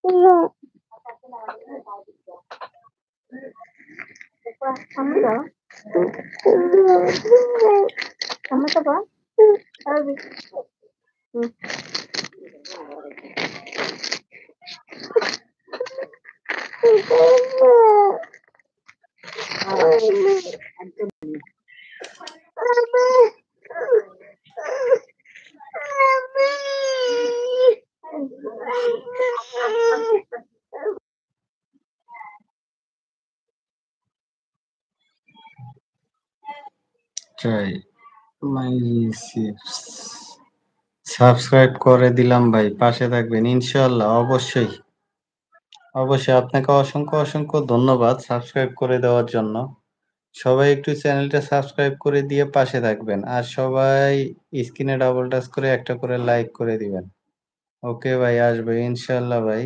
Try my subscribe করে দিলাম ভাই, পাশে থাকবেন ইনশাআল্লাহ। অবশ্যই অবশ্যই আপনাকে অসংখ্য অসংখ্য ধন্যবাদ সাবস্ক্রাইব করে দেওয়ার জন্য। সবাই একটু চ্যানেলটা সাবস্ক্রাইব করে দিয়ে পাশে থাকবেন, আর সবাই স্ক্রিনে ডাবল টাচ করে একটা করে লাইক করে দিবেন। ওকে ভাই, আসবে ইনশাআল্লাহ ভাই,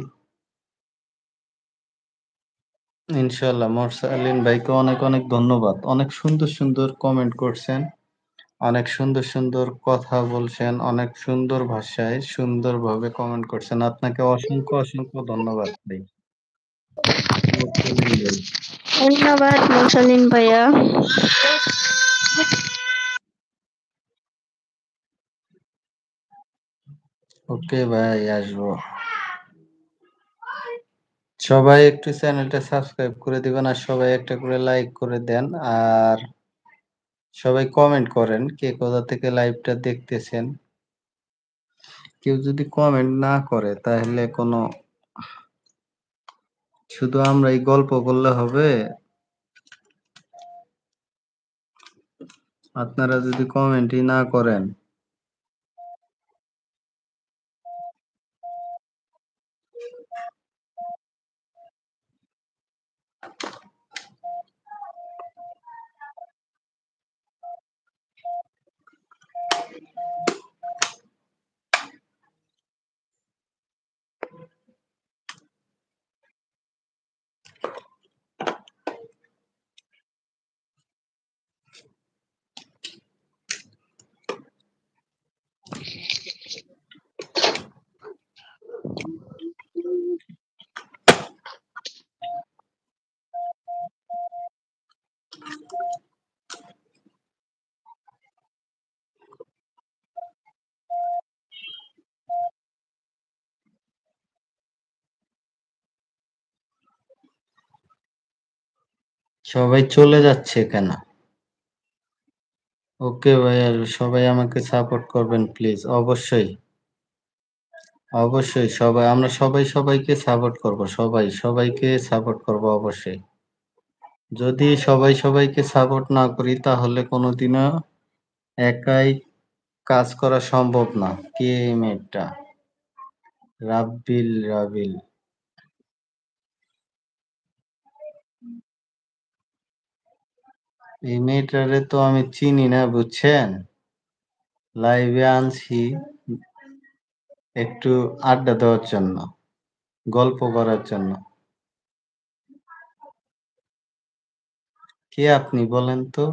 ইনশাআল্লাহ। মোরসালিন ভাইকে অনেক অনেক ধন্যবাদ, অনেক সুন্দর সুন্দর কমেন্ট করছেন, অনেক সুন্দর সুন্দর কথা বলছেন, অনেক সুন্দর ভাষায় সুন্দরভাবে কমেন্ট করছেন। আপনাকে অসংখ্য অসংখ্য ধন্যবাদ ভাই। মোরসালিন ভাই, ধন্যবাদ মোরসালিন ভাইয়া। ওকে ভাই, আসবো। সবাই একটু চ্যানেলটা সাবস্ক্রাইব করে দিবেন, আর সবাই একটা করে লাইক করে দেন, আর সবাই কমেন্ট করেন কে কোথা থেকে লাইভটা দেখতেছেন। কেউ যদি কমেন্ট না করে তাহলে কোনো, শুধু আমরাই গল্প করলে হবে? আপনারা যদি কমেন্টই না করেন। সবাই চলে যাচ্ছে কেন? ওকে ভাই, আর সবাই আমাকে সাপোর্ট করবেন প্লিজ, অবশ্যই অবশ্যই। সবাই আমরা সবাই সবাইকে সাপোর্ট করব, সবাই সবাইকে সাপোর্ট করব অবশ্যই। যদি সবাই সবাইকে সাপোর্ট না করি তাহলে কোনোদিনও একাই কাজ করা সম্ভব না। কে এই মেয়েটা? রাব্বিল, রাবিল। এই মেয়েটারে তো আমি চিনি না বুঝছেন, লাইভে আনছি একটু আড্ডা দেওয়ার জন্য, গল্প করার জন্য। কে আপনি বলেন তো?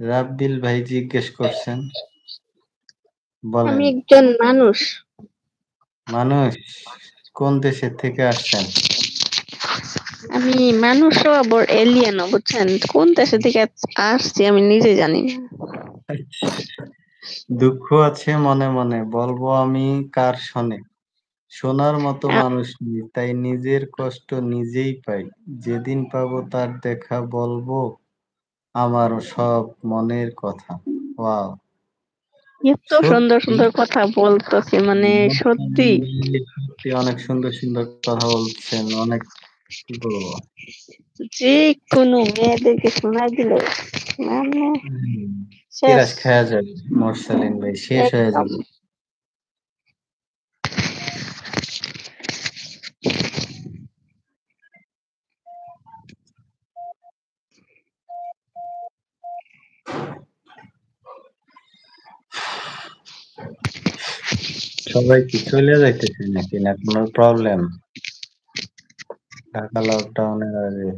রাব্বিল ভাই জিজ্ঞেস করছেন, বলেন। আমি একজন মানুষ। মানুষ? কোন দেশের থেকে আসছেন? আমি মানুষও আবার এলিয়েনও, বুঝছেন? কোন দেশে থেকে আসছি আমি নিজে জানি না। দুঃখ আছে মনে মনে, বলবো আমি কার শোনে। শোনার মতো মানুষ নেই, তাই নিজের কষ্ট নিজেই পাই। যেদিন পাবো তার দেখা বলবো আমার সব মনের কথা। ওয়াও! এত সুন্দর সত্যি সুন্দর কথা বলতেছে, মানে সত্যি সত্যি অনেক সুন্দর সুন্দর কথা বলছেন, অনেক কি বলবো। যে কোনো মেয়েদেরকে শোনাই দিলে মানে শেষ। কেরাস খায়া যাবে মোরসালিন ভাই, শেষ হয়ে একদম। যাবে। সবাই কি চলে যাইতেছে নাকি, না কোনো প্রবলেম? ঢাকা লকডাউনের আগে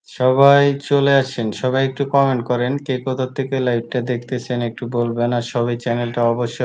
সবাই চলে আসেন, সবাই একটু কমেন্ট করেন কে কোথা থেকে লাইভটা দেখতেছেন একটু বলবেন, আর সবাই চ্যানেলটা অবশ্যই